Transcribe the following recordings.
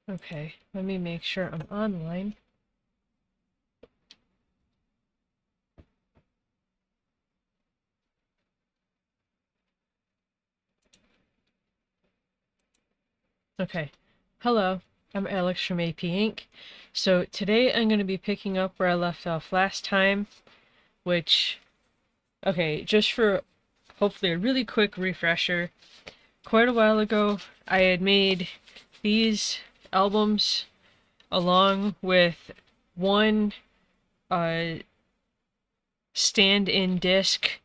Okay, let me make sure I'm online. Okay, hello, I'm Alex from A.P.Ink. So today I'm going to be picking up where I left off last time, which, okay, just for hopefully a really quick refresher, quite a while ago I had made these albums along with one stand-in disc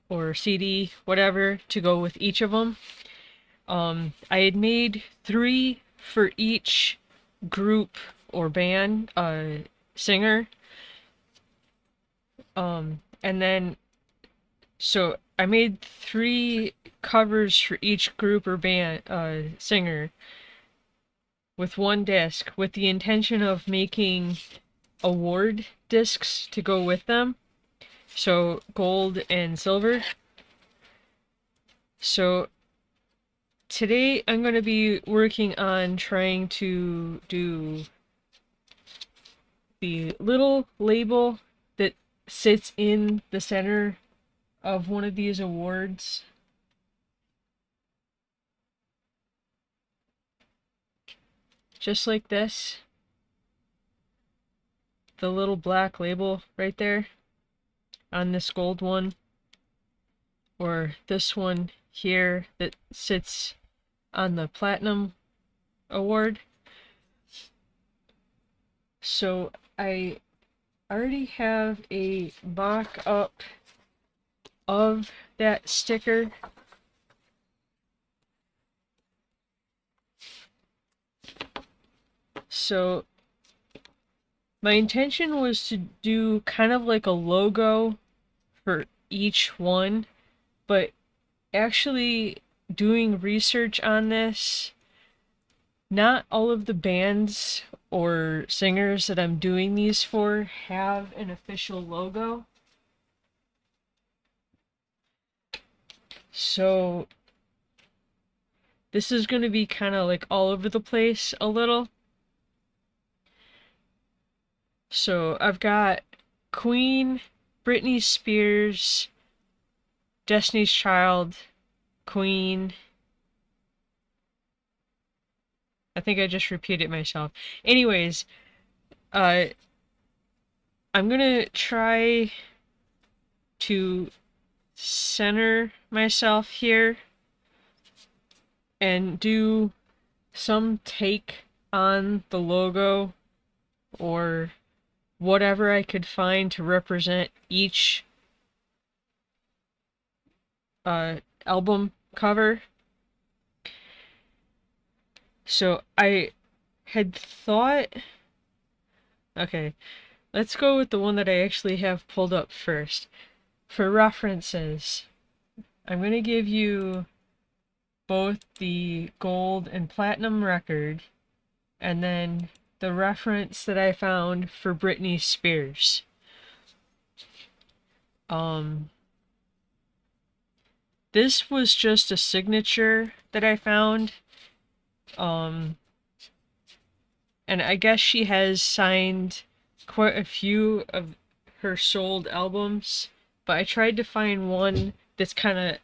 or CD, whatever, to go with each of them. I had made 3 for each group or band, singer. And then, so I made 3 covers for each group or band, singer with one disc with the intention of making award discs to go with them. So gold and silver. So today I'm going to be working on trying to do the little label that sits in the center of one of these awards. Just like this. The little black label right there on this gold one. Or this one here that sits on the platinum award. So I already have a mock-up of that sticker. So my intention was to do kind of like a logo for each one, but actually doing research on this, not all of the bands or singers that I'm doing these for have an official logo. So this is going to be kind of like all over the place a little. So I've got Queen, Britney Spears, Destiny's Child, Queen. I think I just repeated myself. Anyways, I'm gonna try to center myself here and do some take on the logo or whatever I could find to represent each album cover. So I had thought, okay, let's go with the one that I actually have pulled up first. For references, I'm going to give you both the gold and platinum record, and then the reference that I found for Britney Spears. This was just a signature that I found. And I guess she has signed quite a few of her sold albums, but I tried to find one that's kind of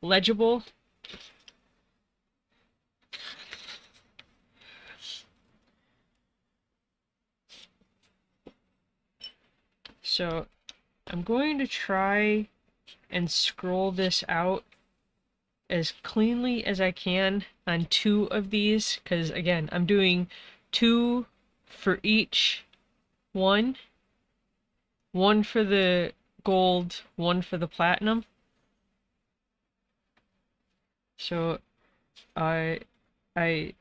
legible. So I'm going to try and scroll this out as cleanly as I can on 2 of these, because again, I'm doing 2 for each one. One for the gold, one for the platinum. So I I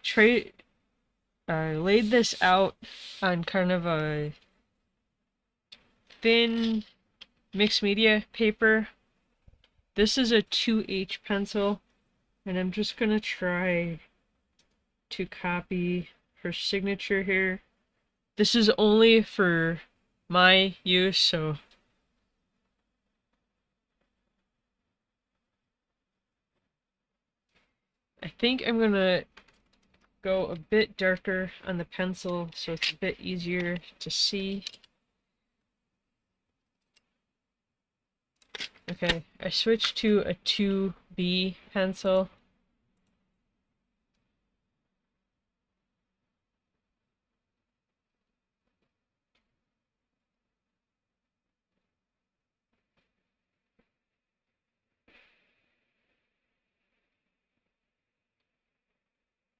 laid this out on kind of a thin mixed media paper. This is a 2H pencil, and I'm just gonna try to copy her signature here. This is only for my use, so I think I'm gonna go a bit darker on the pencil so it's a bit easier to see. Okay, I switched to a 2B pencil.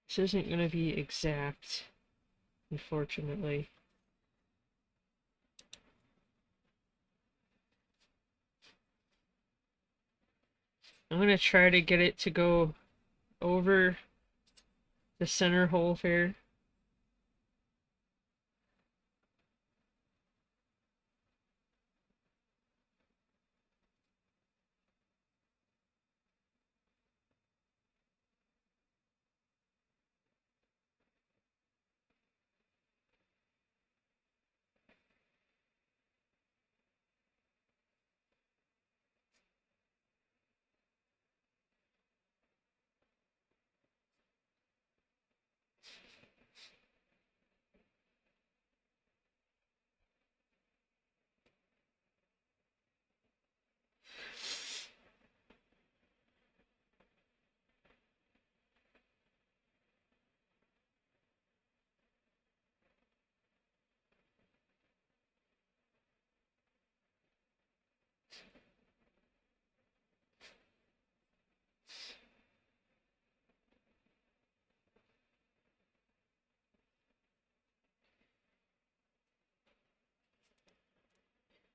This isn't going to be exact, unfortunately. I'm going to try to get it to go over the center hole here.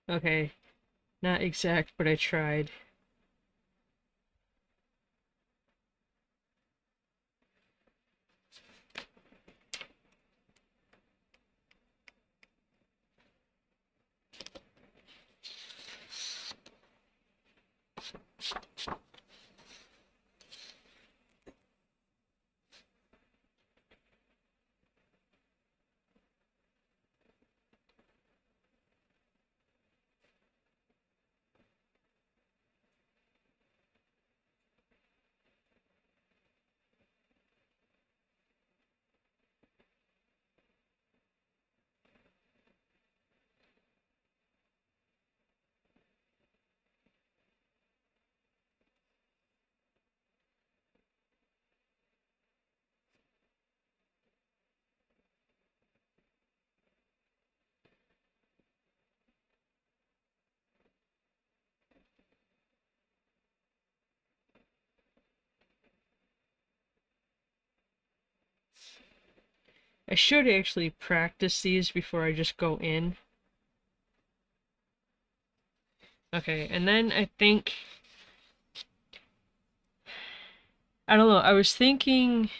Okay, not exact, but I tried. I should actually practice these before I just go in. Okay, and then I think... I don't know, I was thinking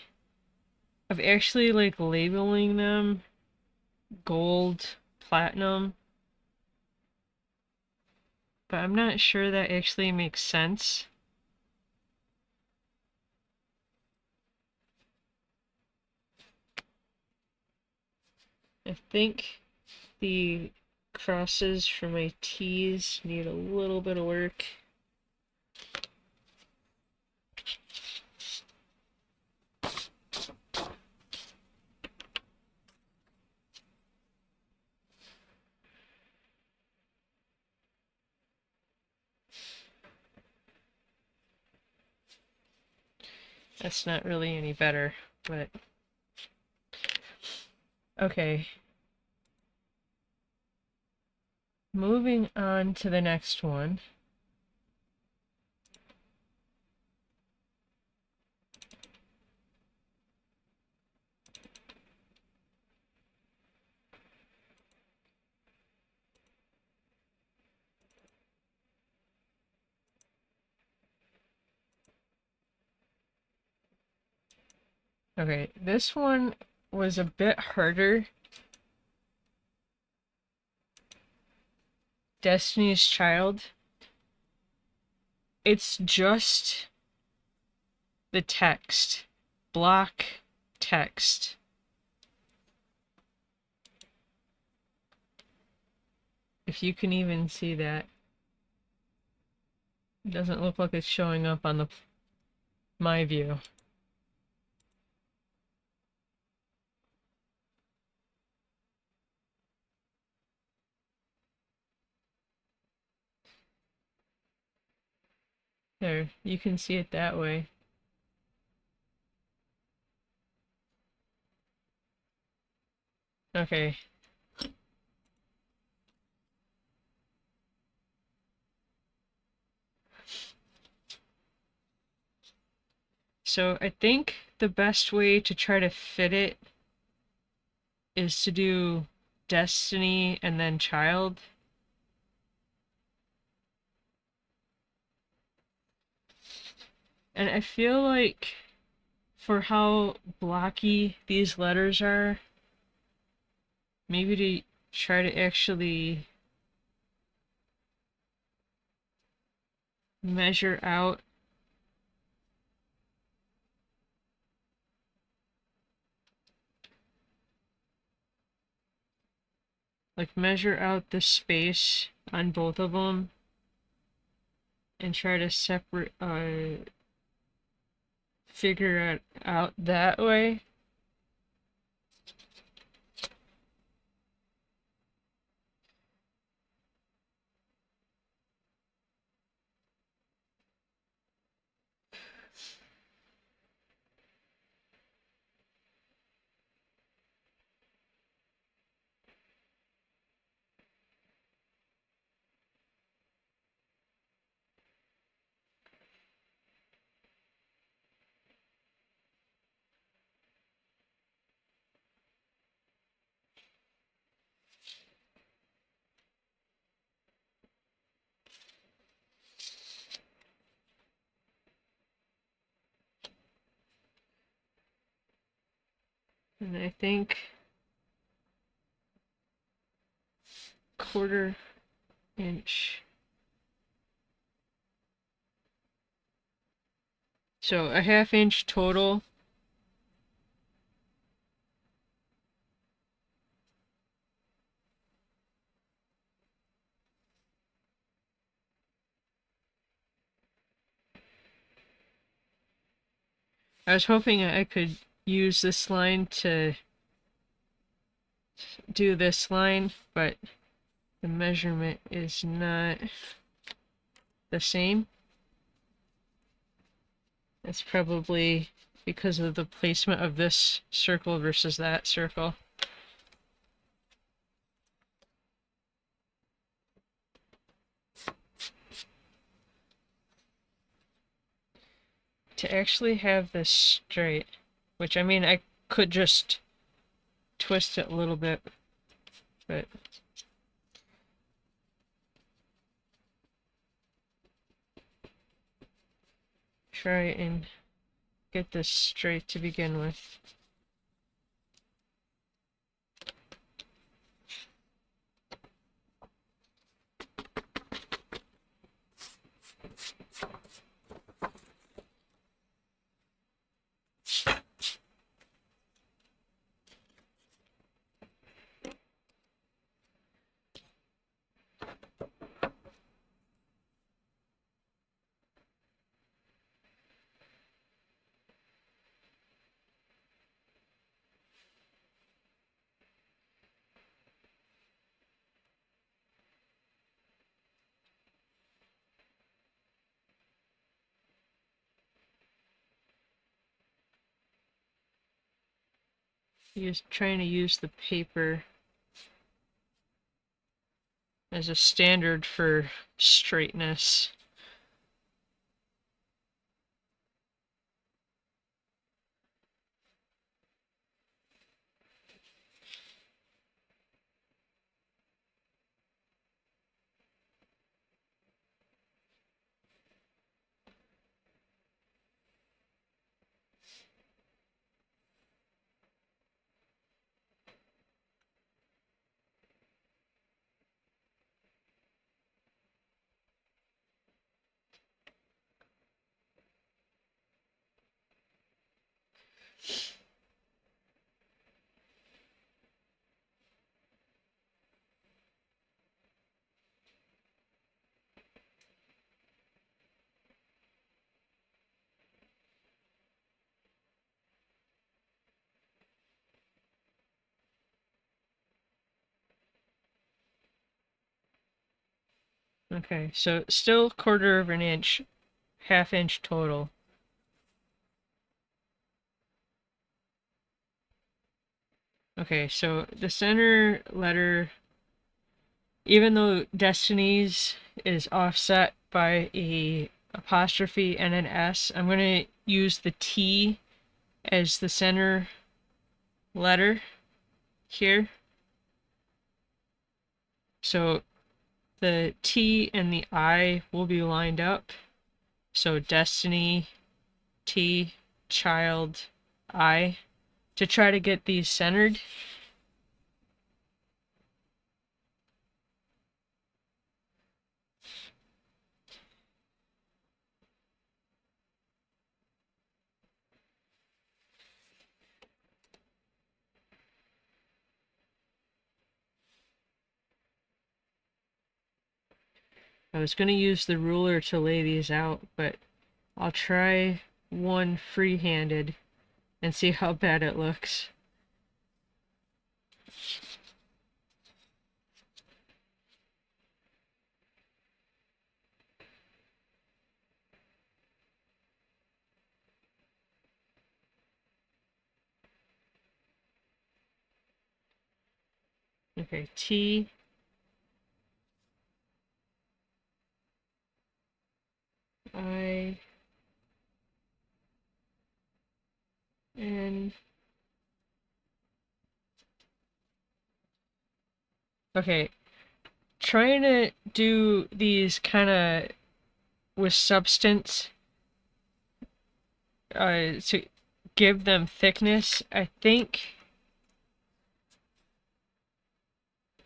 of actually like labeling them gold, platinum, but I'm not sure that actually makes sense. I think the crosses for my T's need a little bit of work. That's not really any better, but okay. Moving on to the next one. Okay, this one was a bit harder. Destiny's Child. It's just the text. Block text. If you can even see that. It doesn't look like it's showing up on my view. There, you can see it that way. Okay. So I think the best way to try to fit it is to do Destiny and then Child. And I feel like for how blocky these letters are, maybe to try to actually measure out measure out the space on both of them and try to separate figure it out that way. And I think 1/4 inch. So a 1/2 inch total. I was hoping I could use this line to do this line, but the measurement is not the same. It's probably because of the placement of this circle versus that circle. To actually have this straight, which I mean I could just twist it a little bit, but try and get this straight to begin with. Trying to use the paper as a standard for straightness. Okay, so still 1/4 inch. 1/2 inch total. Okay, so the center letter, even though Destiny's is offset by a apostrophe and an S, I'm going to use the T as the center letter here. So the T and the I will be lined up. So Destiny, T, child, I, to try to get these centered. I was going to use the ruler to lay these out, but I'll try one free-handed and see how bad it looks. Okay, T, I, N. Okay, trying to do these kind of with substance to give them thickness. I think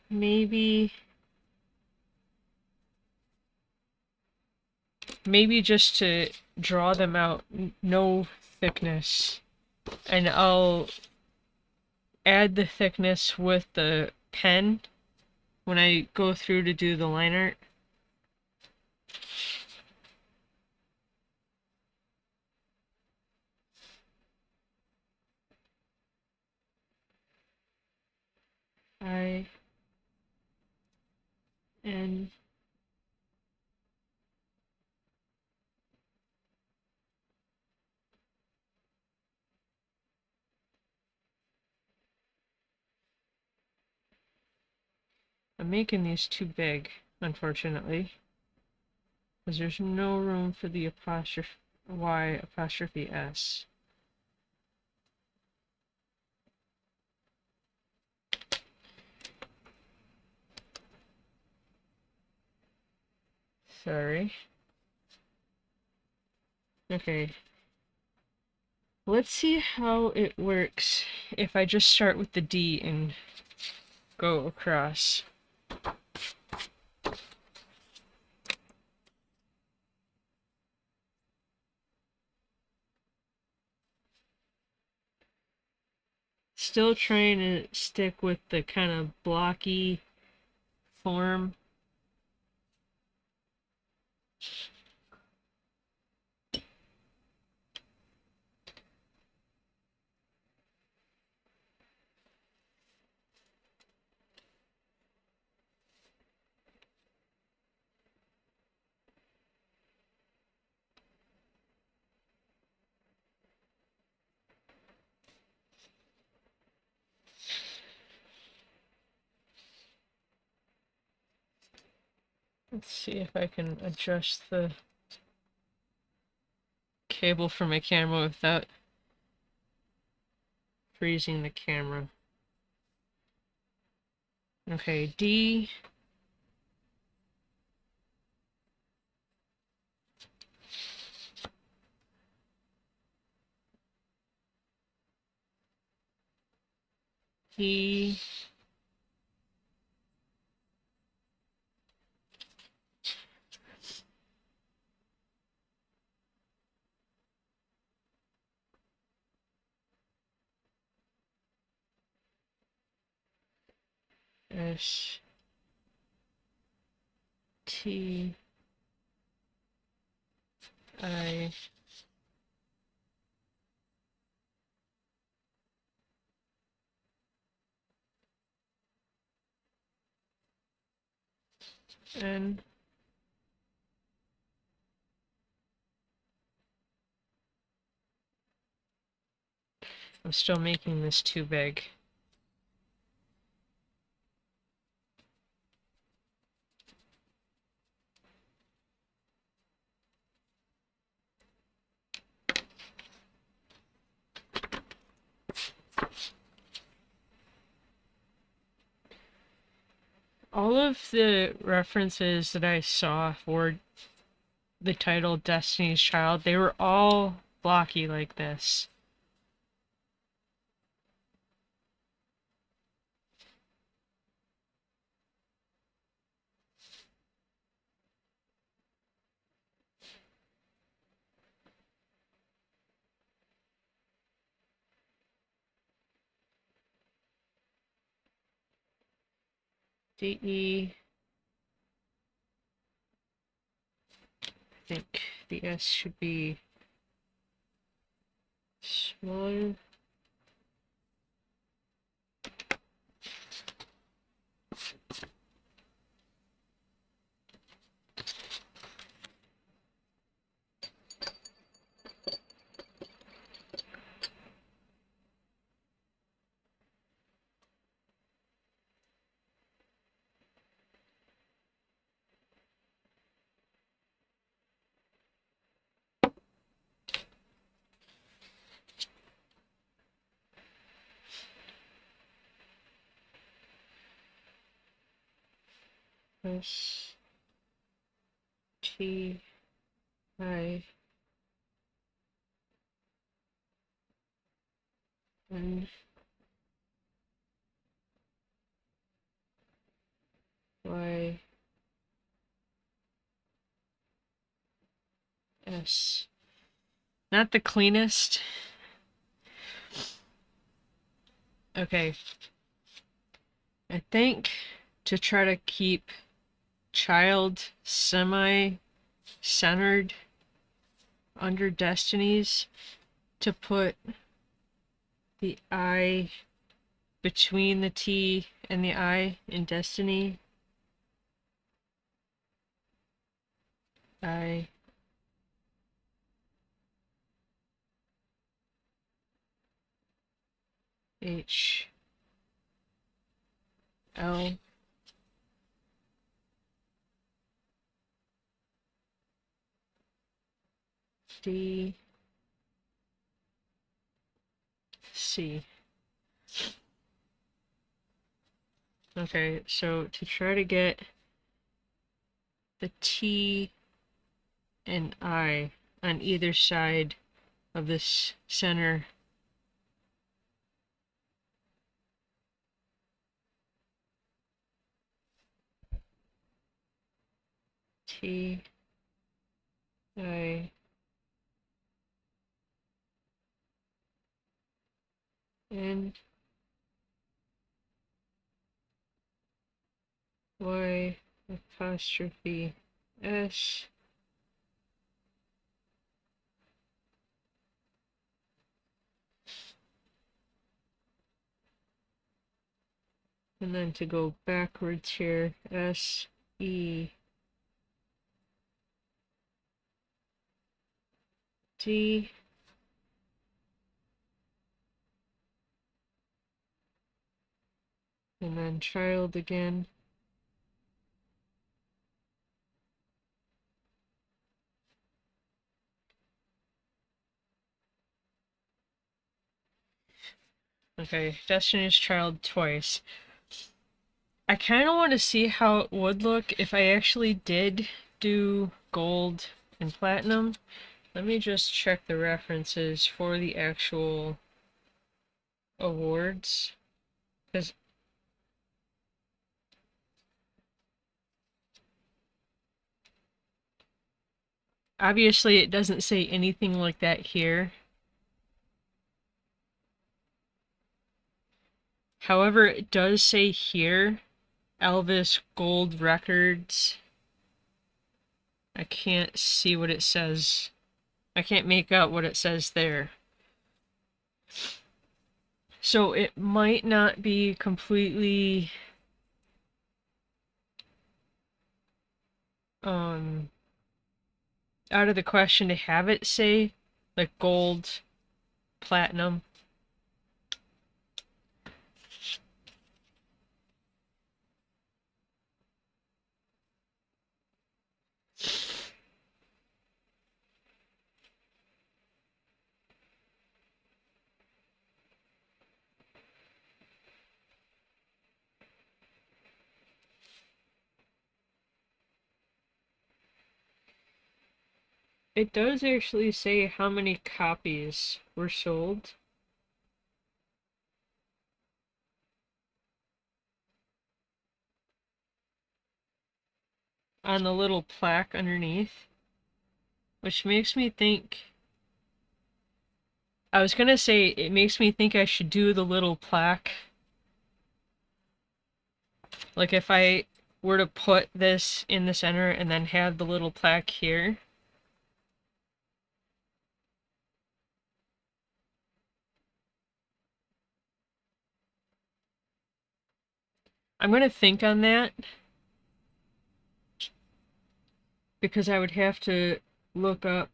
maybe just to draw them out, no thickness, and I'll add the thickness with the pen when I go through to do the line art. I, N. I'm making these too big, unfortunately, because there's no room for the apostrophe Y apostrophe S. Sorry. Okay. Let's see how it works if I just start with the D and go across. Still trying to stick with the kind of blocky form. Let's see if I can adjust the cable for my camera without freezing the camera. Okay, D. E. S. T. I. N. I'm still making this too big. All of the references that I saw for the title Destiny's Child, they were all blocky like this. D-E, I think the S should be smaller. S T I N Y S. Not the cleanest. Okay. I think to try to keep child semi-centered under Destinies, to put the I between the T and the I in Destiny. I H L D C. Okay, so to try to get the T and I on either side of this center T I N Y apostrophe S and then to go backwards here, S E D and then child again. Okay, Destiny's Child twice. I kind of want to see how it would look if I actually did do gold and platinum. Let me just check the references for the actual awards. Because obviously it doesn't say anything like that here. However, it does say here, Elvis Gold Records. I can't see what it says. I can't make out what it says there. So it might not be completely out of the question to have it say like gold, platinum. It does actually say how many copies were sold. On the little plaque underneath, which makes me think. I was gonna say, it makes me think I should do the little plaque. Like if I were to put this in the center and then have the little plaque here. I'm gonna think on that because I would have to look up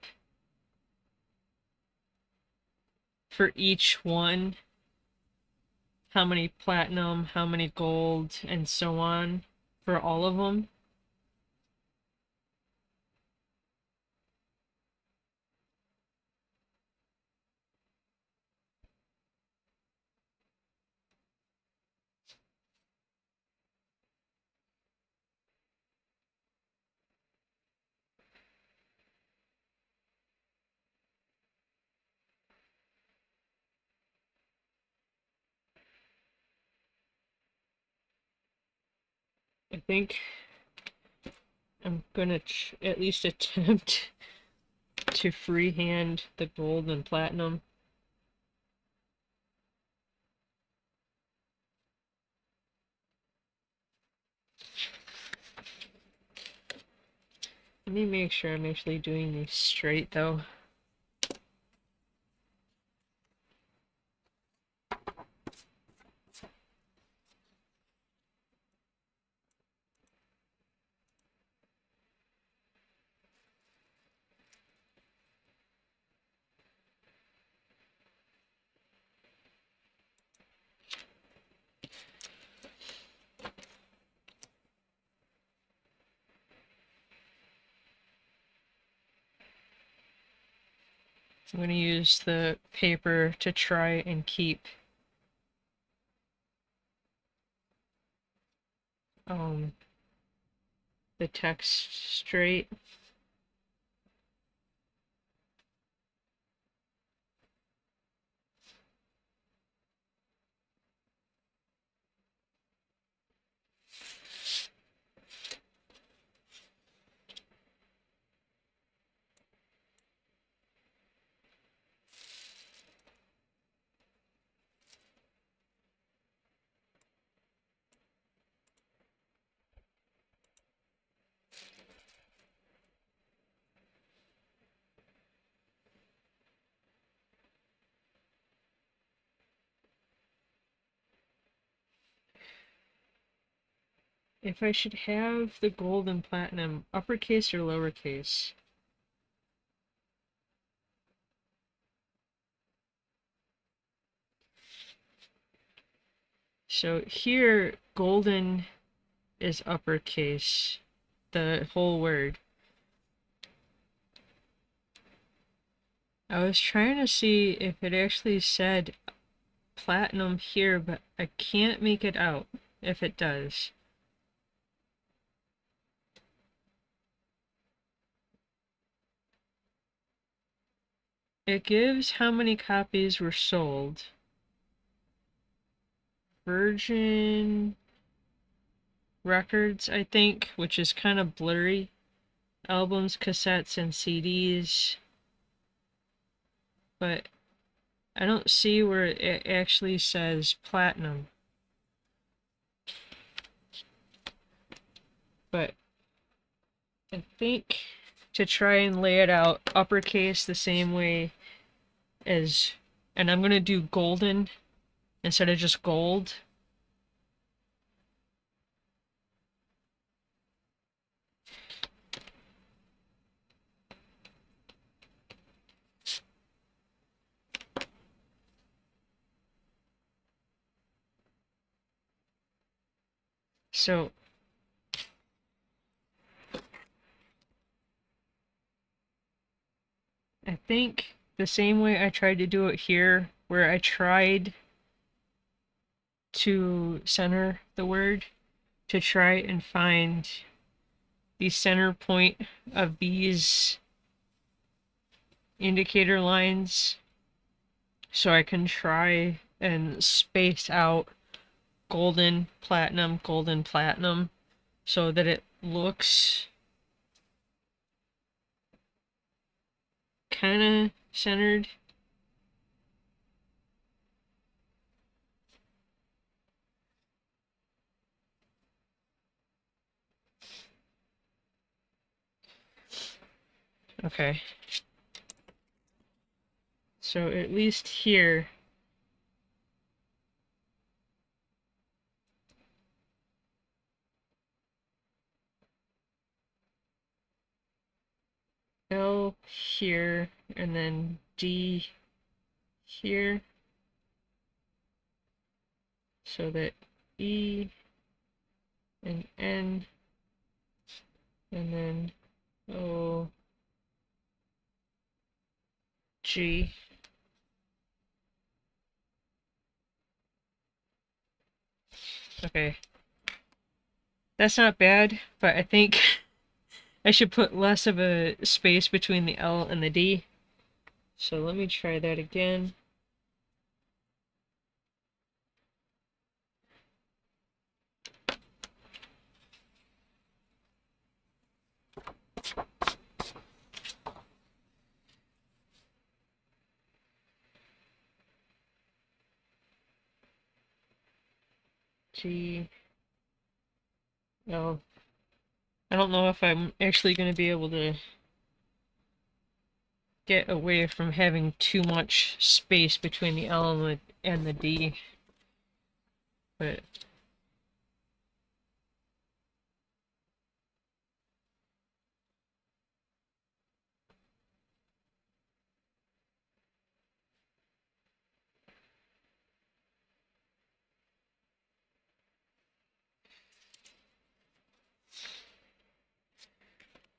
for each one how many platinum, how many gold, and so on for all of them. I think I'm gonna at least attempt to freehand the gold and platinum. Let me make sure I'm actually doing these straight though. I'm going to use the paper to try and keep the text straight. If I should have the gold and platinum uppercase or lowercase. So here, golden is uppercase, the whole word. I was trying to see if it actually said platinum here, but I can't make it out if it does. It gives how many copies were sold. Virgin Records, I think, which is kind of blurry. Albums, cassettes, and CDs. But I don't see where it actually says platinum. But I think to try and lay it out uppercase the same way as, and I'm going to do golden instead of just gold. So I think the same way I tried to do it here, where I tried to center the word, to try and find the center point of these indicator lines so I can try and space out golden, platinum, so that it looks kind of centered. Okay. So at least here, L here, and then D here, so that E and N, and then O, G. Okay. That's not bad, but I think I should put less of a space between the L and the D. So let me try that again. G, L. I don't know if I'm actually going to be able to get away from having too much space between the L and the D, but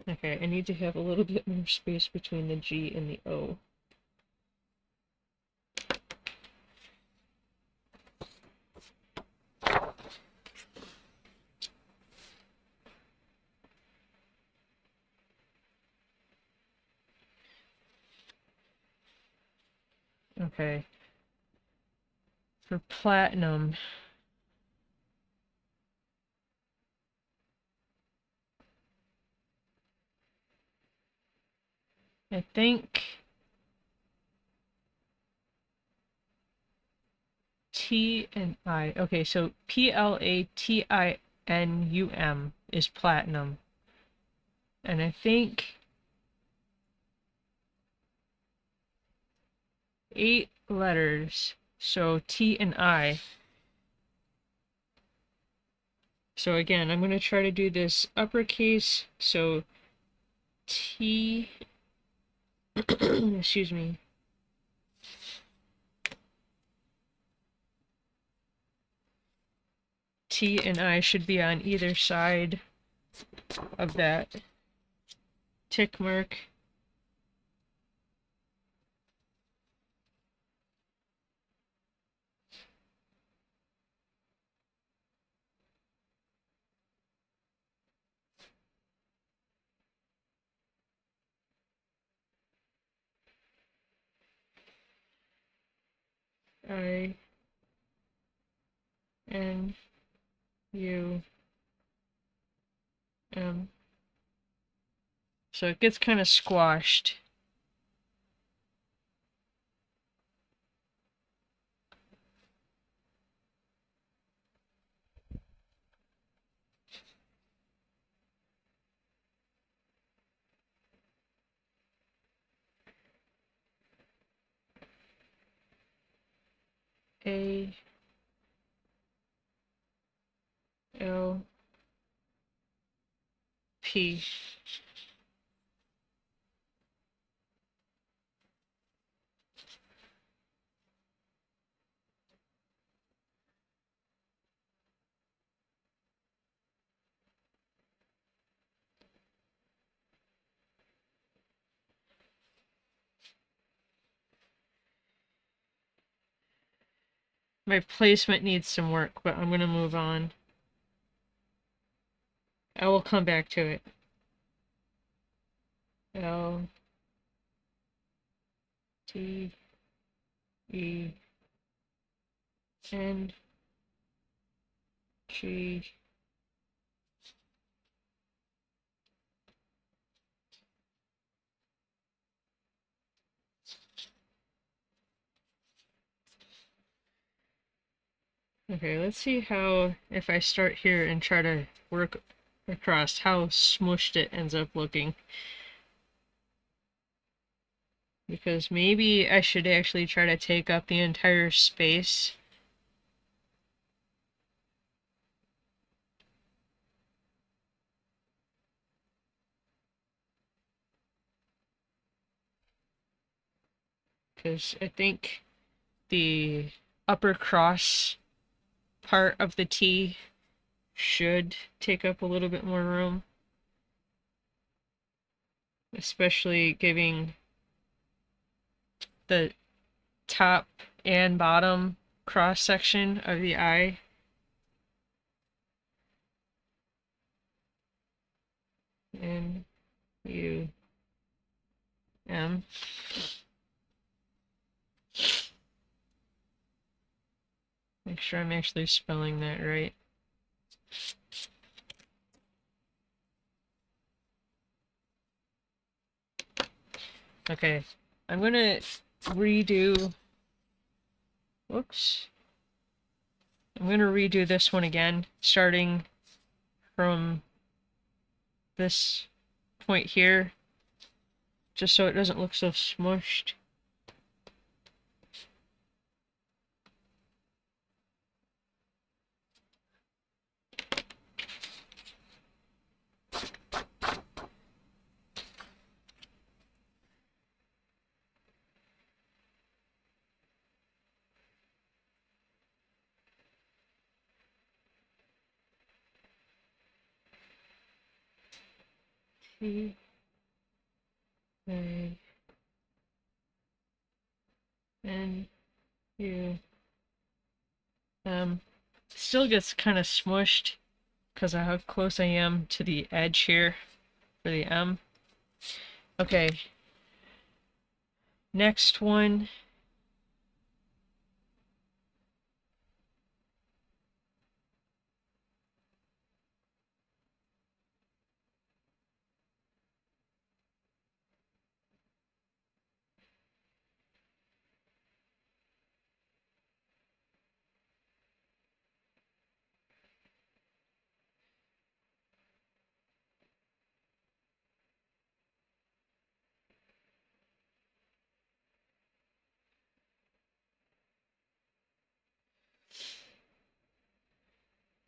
okay, I need to have a little bit more space between the G and the O. Okay. For platinum, I think T and I. Okay, so Platinum is platinum. And I think 8 letters, so T and I. So again, I'm going to try to do this uppercase, so T, excuse me, T and I should be on either side of that tick mark. I, N, U, M. So it gets kind of squashed. A, L, P. My placement needs some work, but I'm gonna move on. I will come back to it. L, T-E-N-G. Okay, let's see how, if I start here and try to work across, how smushed it ends up looking. Because maybe I should actually try to take up the entire space. Because I think the upper cross part of the T should take up a little bit more room. Especially giving the top and bottom cross section of the eye. N-U-M. Make sure I'm actually spelling that right. Okay, I'm gonna redo, whoops. I'm gonna redo this one again, starting from this point here, just so it doesn't look so smushed. T A N U M. Still gets kind of smushed because of how close I am to the edge here for the M. Okay. Next one.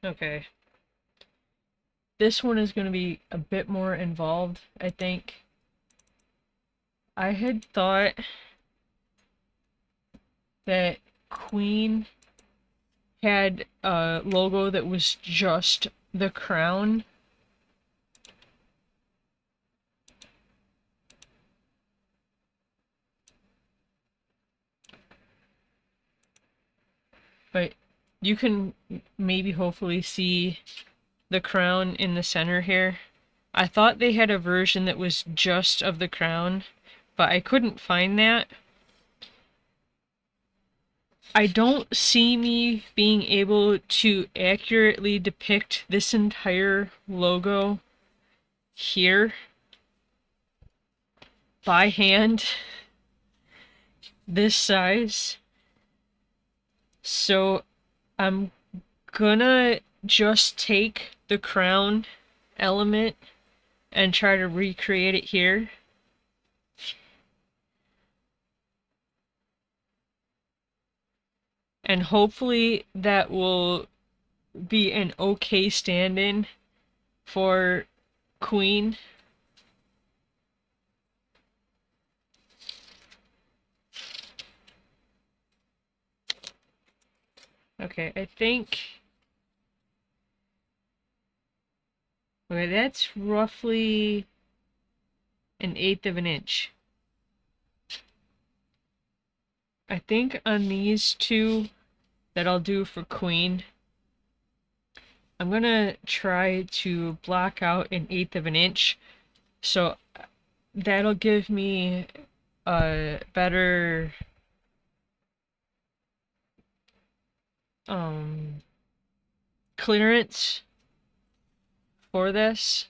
Okay. This one is going to be a bit more involved, I think. I had thought that Queen had a logo that was just the crown. But you can maybe hopefully see the crown in the center here. I thought they had a version that was just of the crown, but I couldn't find that. I don't see me being able to accurately depict this entire logo here by hand this size. So I'm gonna just take the crown element and try to recreate it here. And hopefully that will be an okay stand-in for Queen. Okay, I think... Okay, that's roughly 1/8 of an inch. I think on these two that I'll do for Queen, I'm gonna try to block out 1/8 of an inch. So that'll give me a better clearance for this.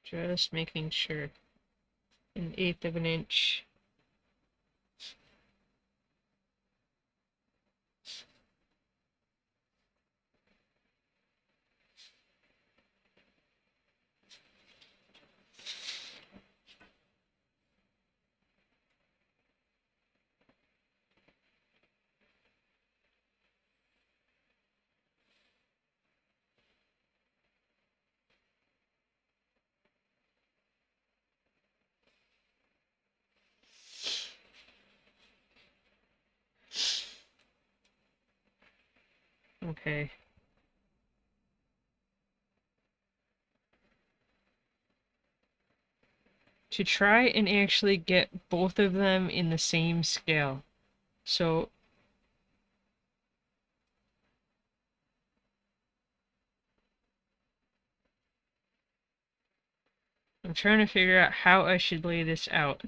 Just making sure. 1/8 of an inch. Okay. To try and actually get both of them in the same scale. So I'm trying to figure out how I should lay this out.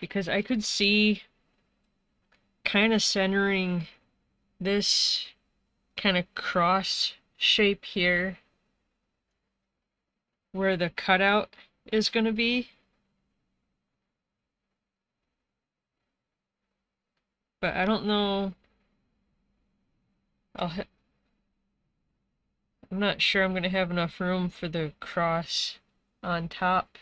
Because I could see kind of centering this kind of cross shape here where the cutout is going to be. But I don't know. I'm not sure I'm going to have enough room for the cross on top.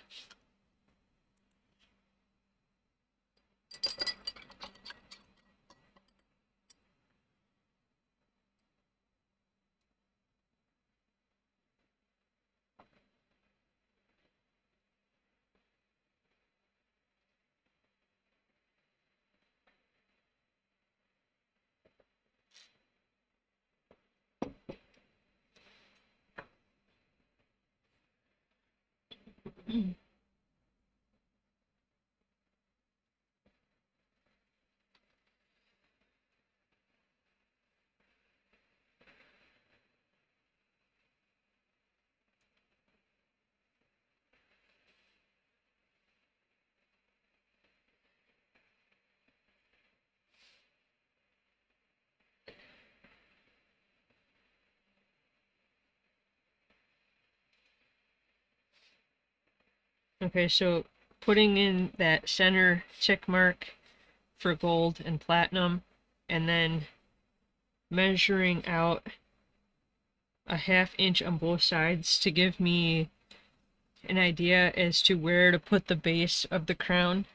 Okay, so putting in that center tick mark for gold and platinum, and then measuring out a 1/2 inch on both sides to give me an idea as to where to put the base of the crown.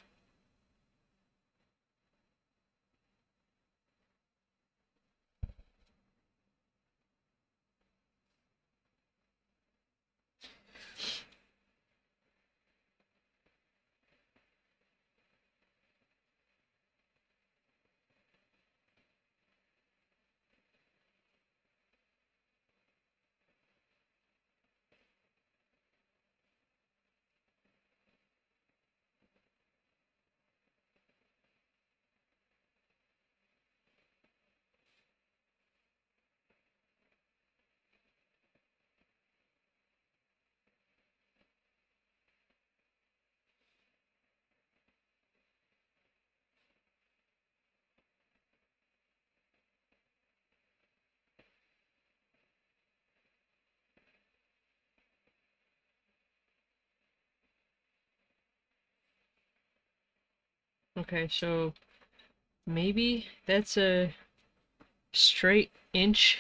Okay, so maybe that's a straight inch.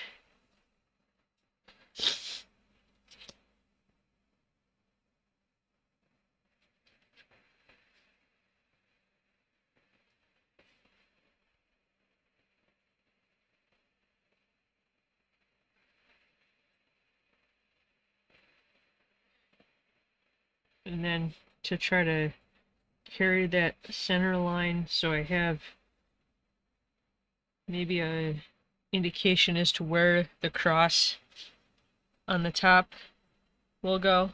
and then to try to carry that center line so I have maybe a indication as to where the cross on the top will go.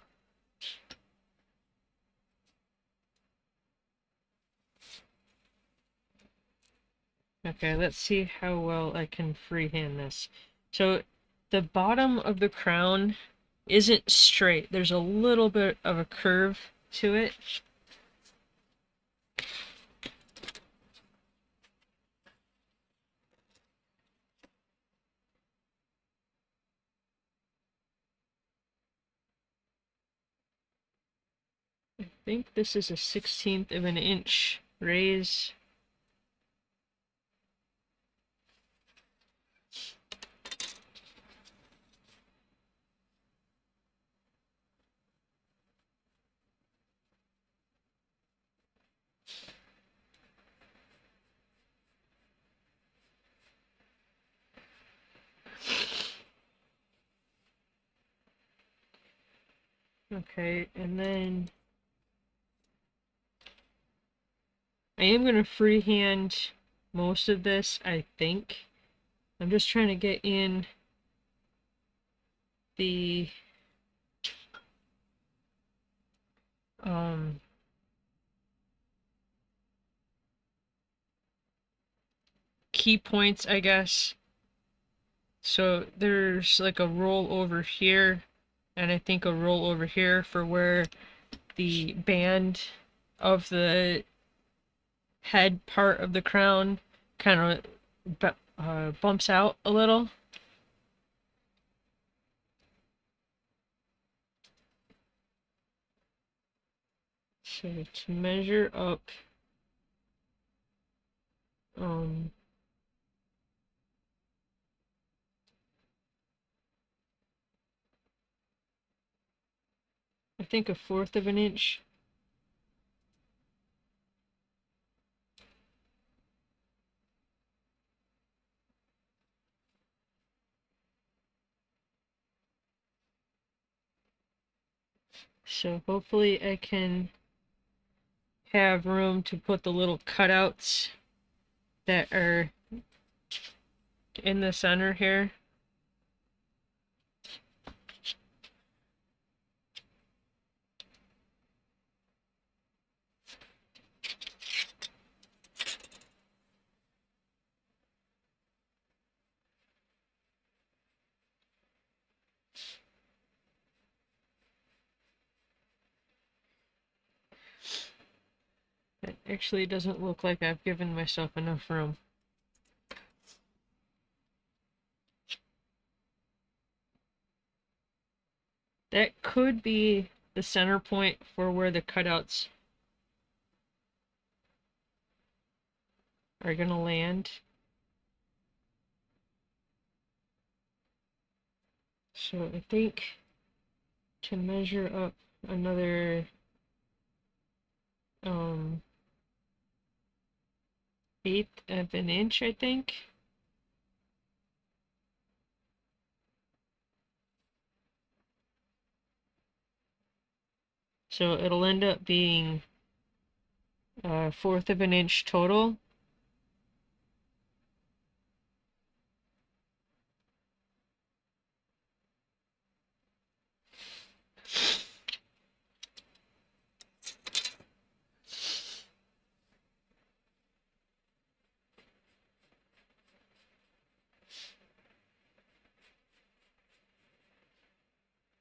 Okay, let's see how well I can freehand this. So the bottom of the crown isn't straight. There's a little bit of a curve to it. I think this is a 1/16 of an inch raise. Okay, and then I am going to freehand most of this, I think. I'm just trying to get in the um, key points, I guess. So there's like a roll over here, and I think a roll over here for where the band of the head part of the crown kind of bumps out a little. So to measure up, um, I think 1/4 of an inch. So hopefully I can have room to put the little cutouts that are in the center here. It actually doesn't look like I've given myself enough room. That could be the center point for where the cutouts are gonna land. So I think to measure up another 1/8 of an inch, I think. So it'll end up being 1/4 of an inch total.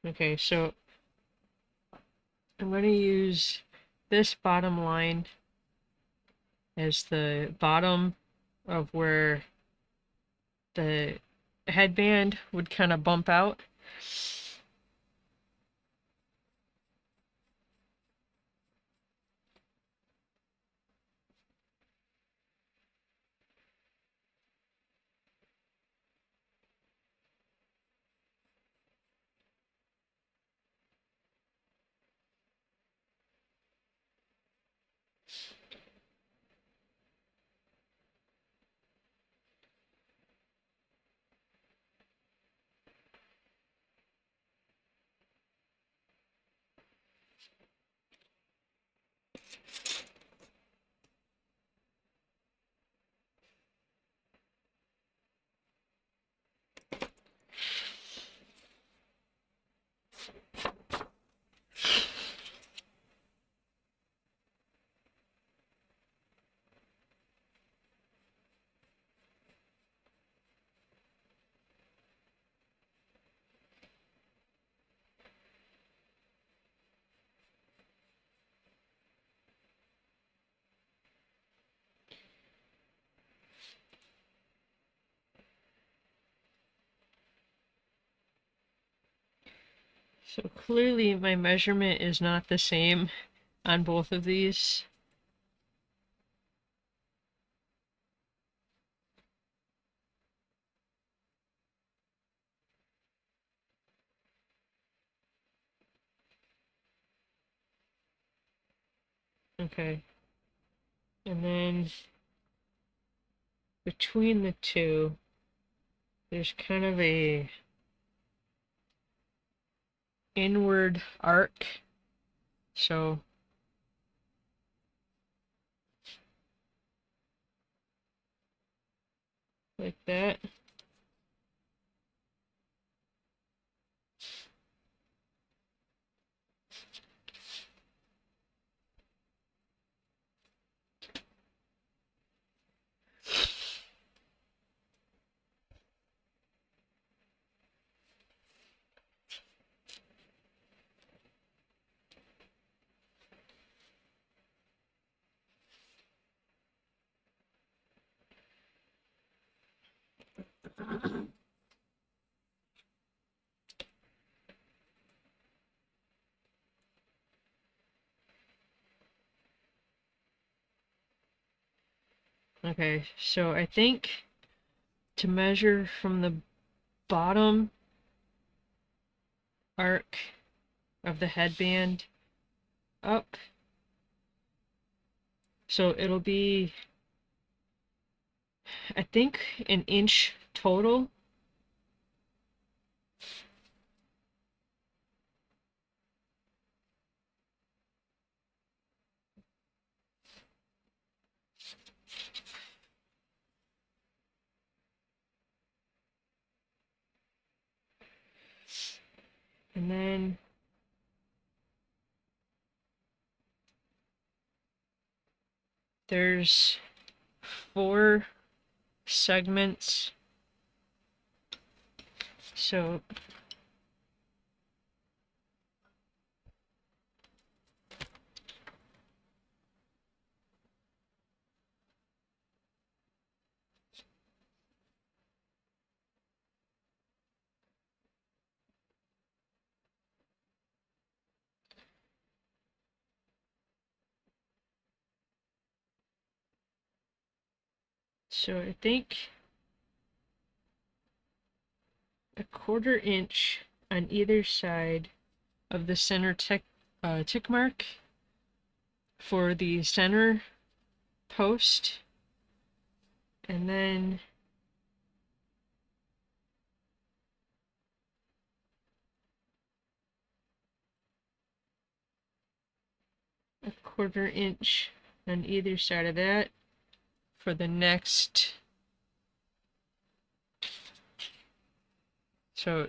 Okay, so I'm going to use this bottom line as the bottom of where the headband would kind of bump out. So clearly my measurement is not the same on both of these. Okay. And then between the two, there's kind of a inward arc. So like that. Okay, so I think to measure from the bottom arc of the headband up, so it'll be, I think, an inch total. And then there's 4 segments. So I think a 1/4 inch on either side of the center tick mark for the center post, and then a 1/4 inch on either side of that for the next. So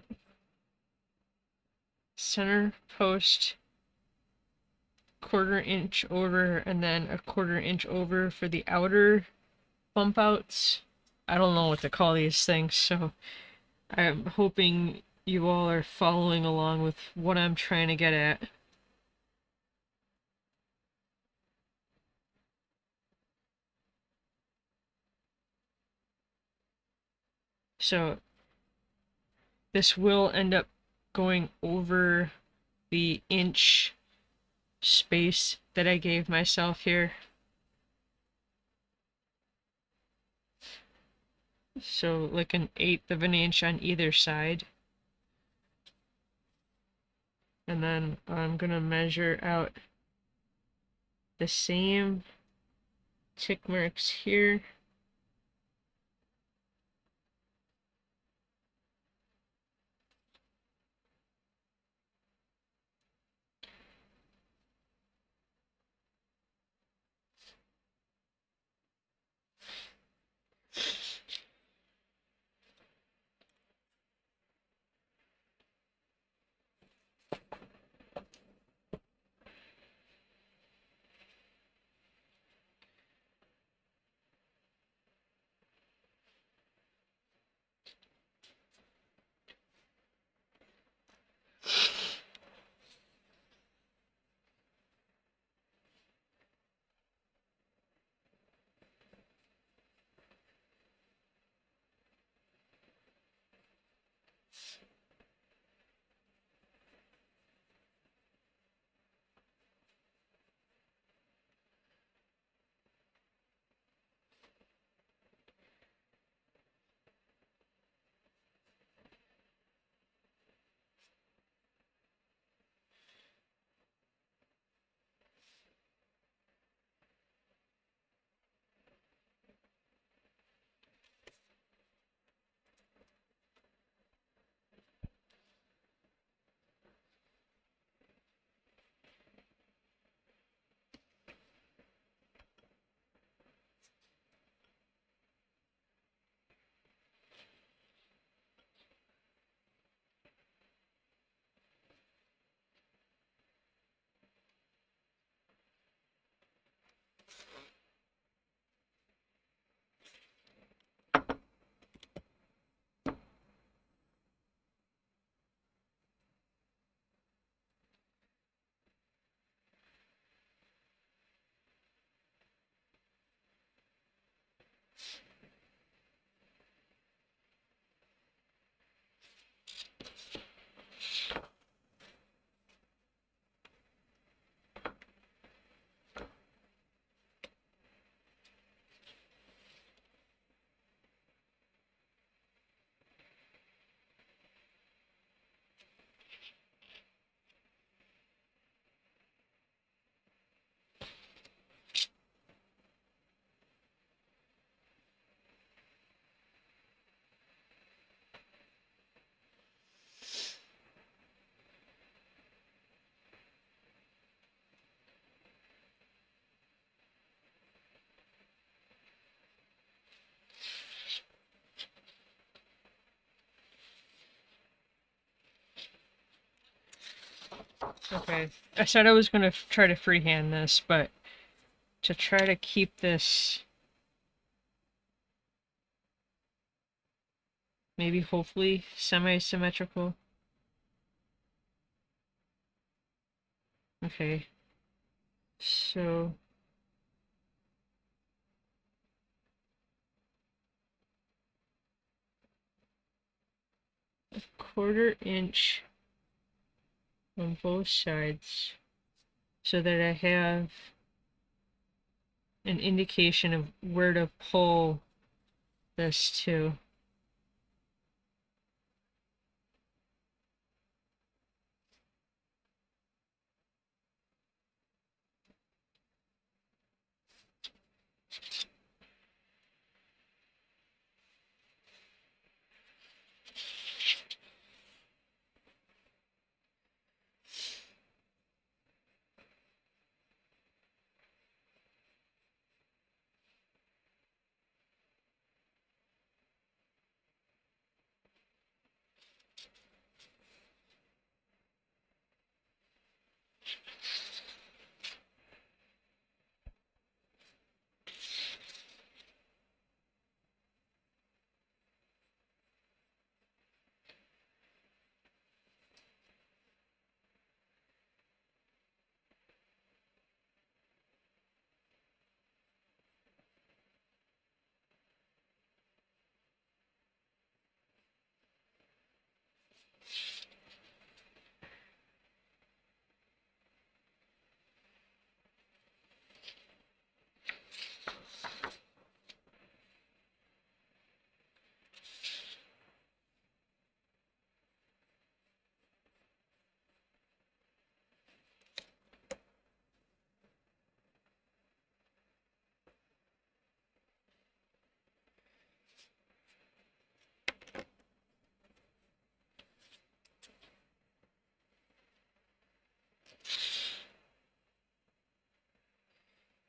center post, 1/4 inch over, and then a 1/4 inch over for the outer bump outs. I don't know what to call these things, so I'm hoping you all are following along with what I'm trying to get at. So this will end up going over the inch space that I gave myself here. So like an 1/8 of an inch on either side. And then I'm gonna measure out the same tick marks here. Okay. I said I was going to try to freehand this, but to try to keep this maybe hopefully semi-symmetrical. Okay. So a 1/4 inch on both sides so that I have an indication of where to pull this to.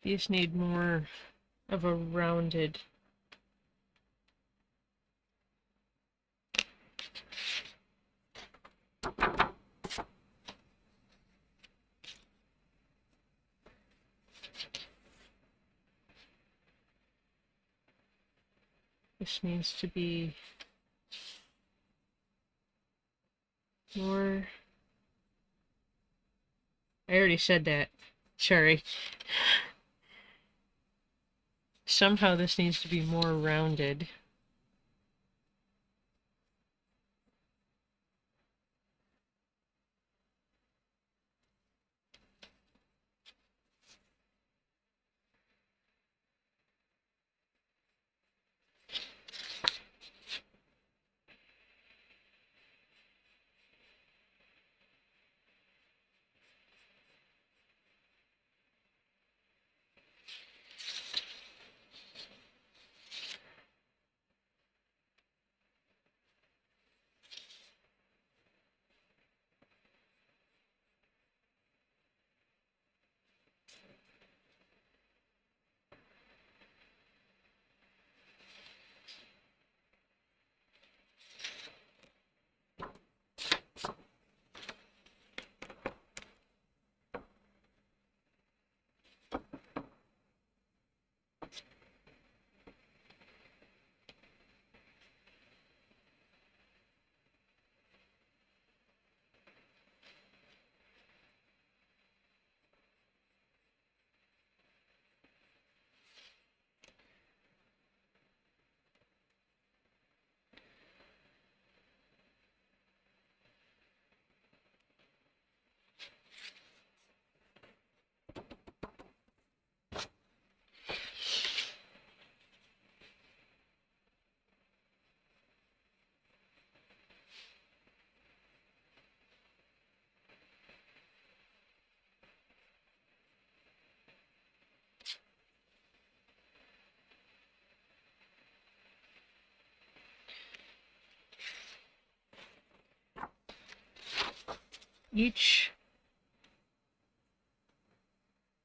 These need more of a rounded. This needs to be more. I already said that. Sorry. Somehow this needs to be more rounded.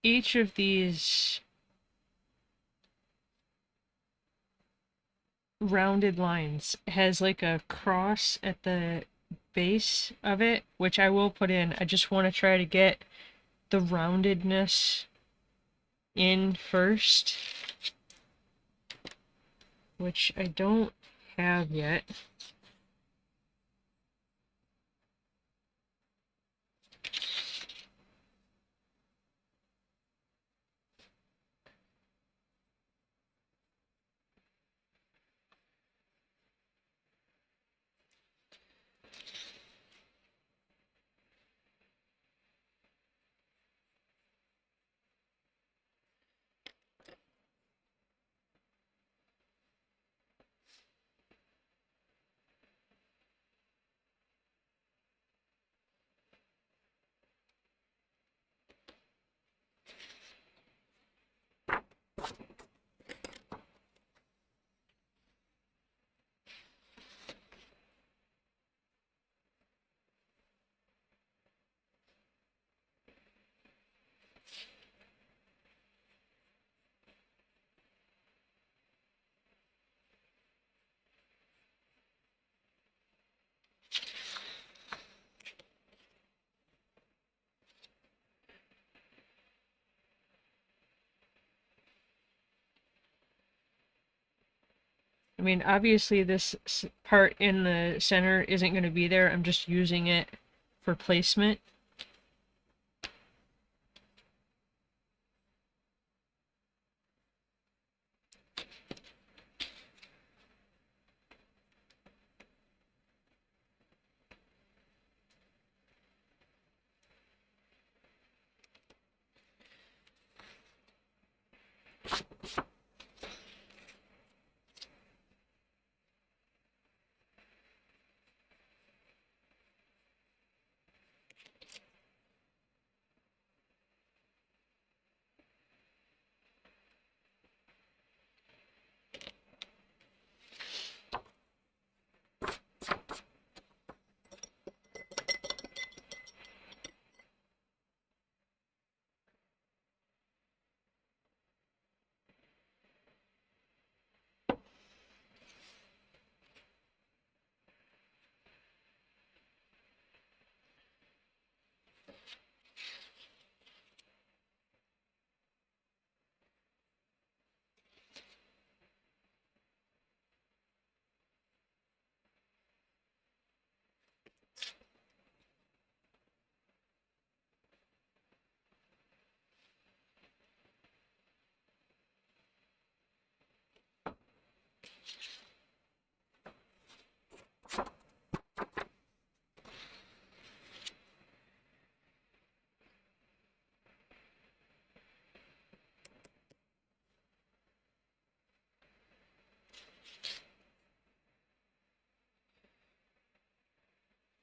Each of these rounded lines has like a cross at the base of it, which I will put in. I just want to try to get the roundedness in first, which I don't have yet. I mean, obviously this part in the center isn't going to be there. I'm just using it for placement.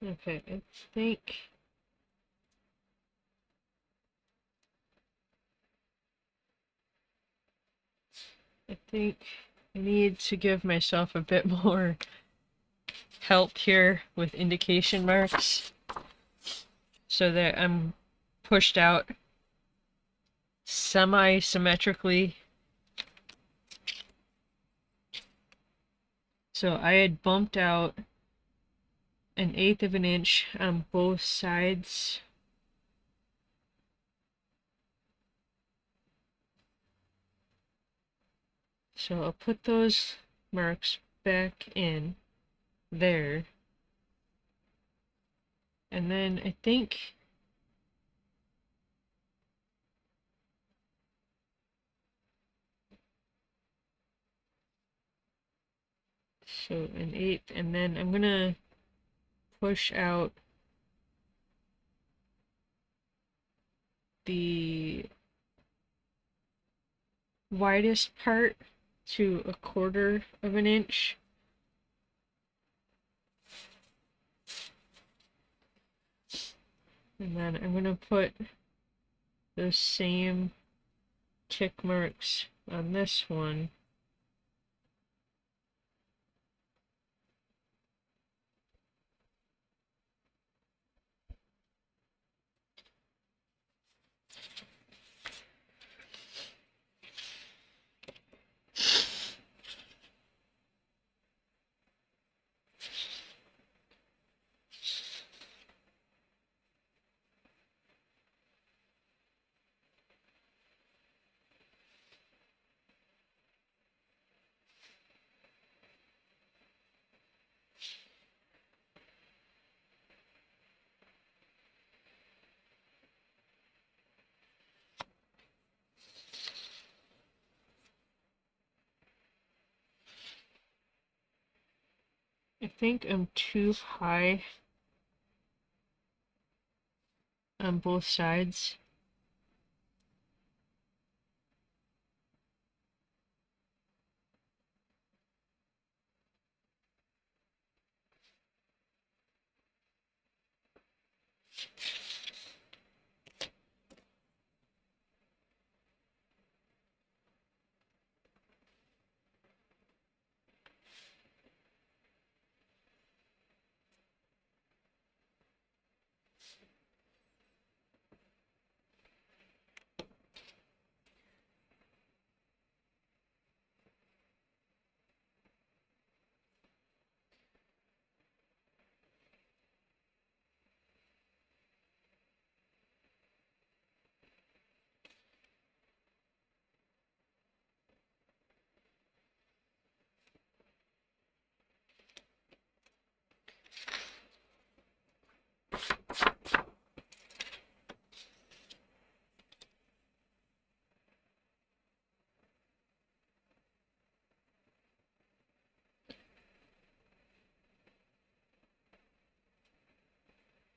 Okay, I think I need to give myself a bit more help here with indication marks so that I'm pushed out semi-symmetrically. So I had bumped out 1/8 of an inch on both sides. So I'll put those marks back in there. And then I think so 1/8, and then I'm gonna push out the widest part to 1/4 of an inch. And then I'm gonna put those same tick marks on this one. I think I'm too high on both sides.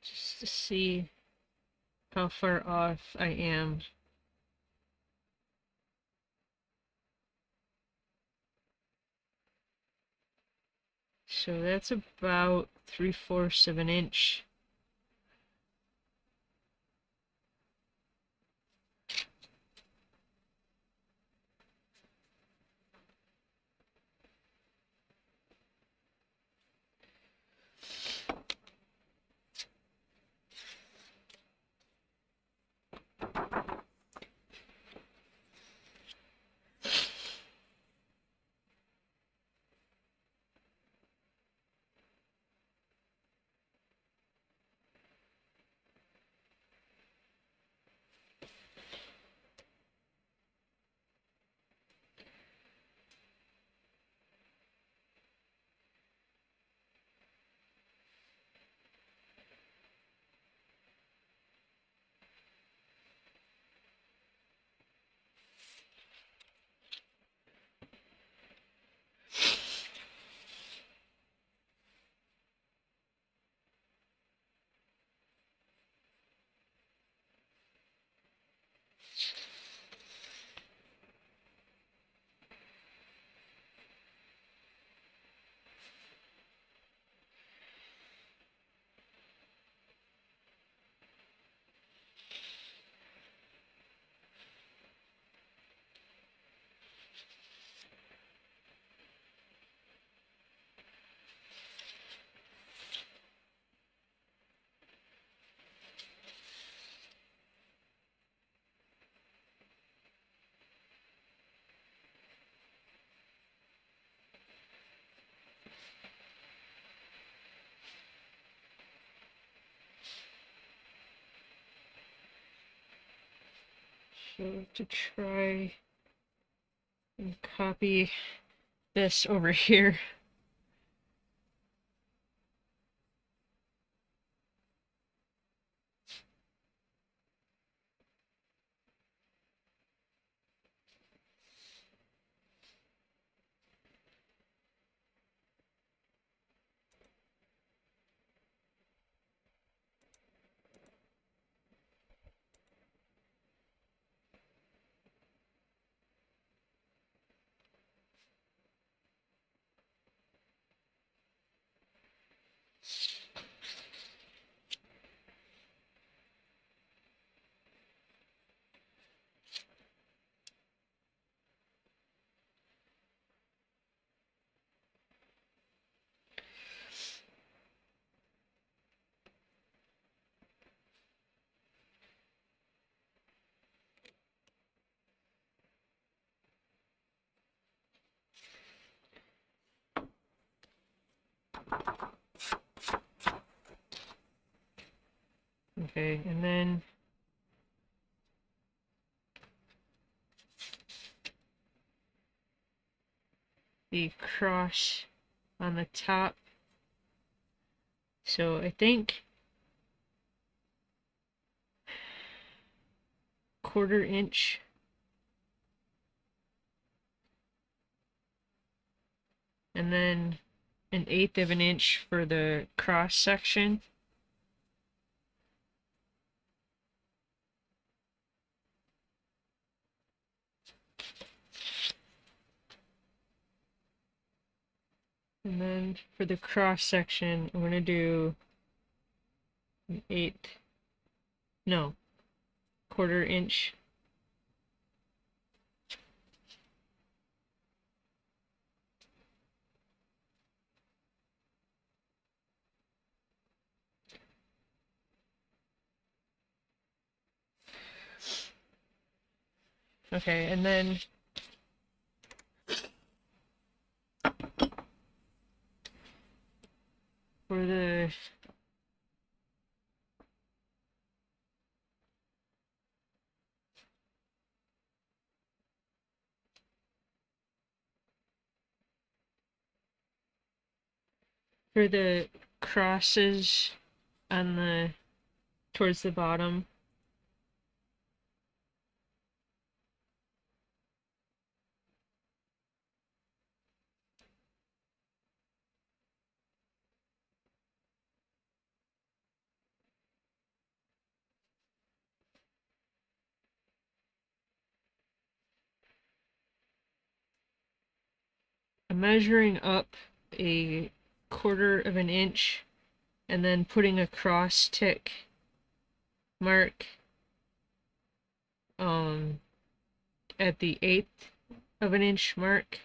Just to see how far off I am. So that's about 3/4 of an inch. So to try and copy this over here. Okay, and then the cross on the top. So I think 1/4 inch. And then 1/8 of an inch for the cross section. And then for the cross section, I'm going to do an 1/4 inch. Okay, and then for the crosses on the towards the bottom, I'm measuring up 1/4 inch and then putting a cross tick mark at the 1/8 inch mark.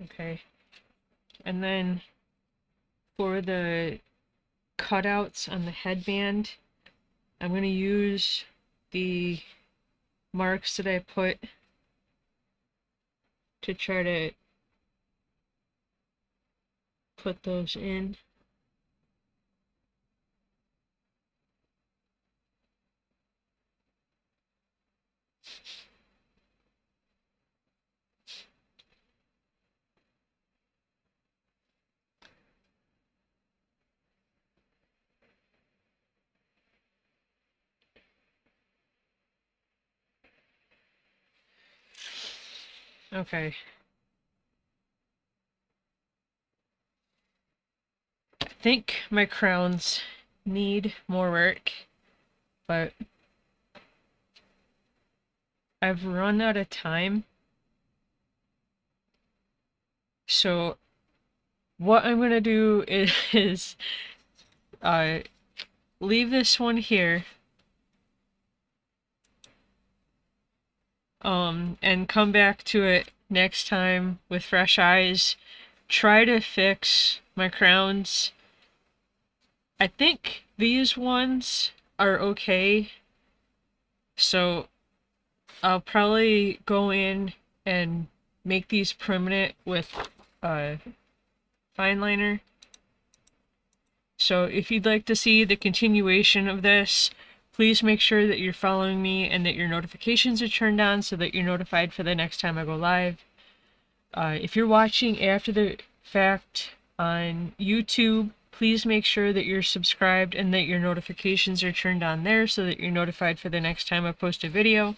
Okay, and then for the cutouts on the headband, I'm going to use the marks that I put to try to put those in. Okay. I think my crowns need more work, but I've run out of time. So what I'm gonna do is leave this one here, and come back to it next time with fresh eyes. Try to fix my crowns. I think these ones are okay, so I'll probably go in and make these permanent with fine liner. So if you'd like to see the continuation of this, please make sure that you're following me and that your notifications are turned on so that you're notified for the next time I go live. If you're watching after the fact on YouTube, please make sure that you're subscribed and that your notifications are turned on there so that you're notified for the next time I post a video.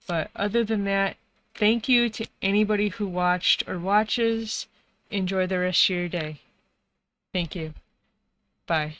But other than that, thank you to anybody who watched or watches. Enjoy the rest of your day. Thank you. Bye.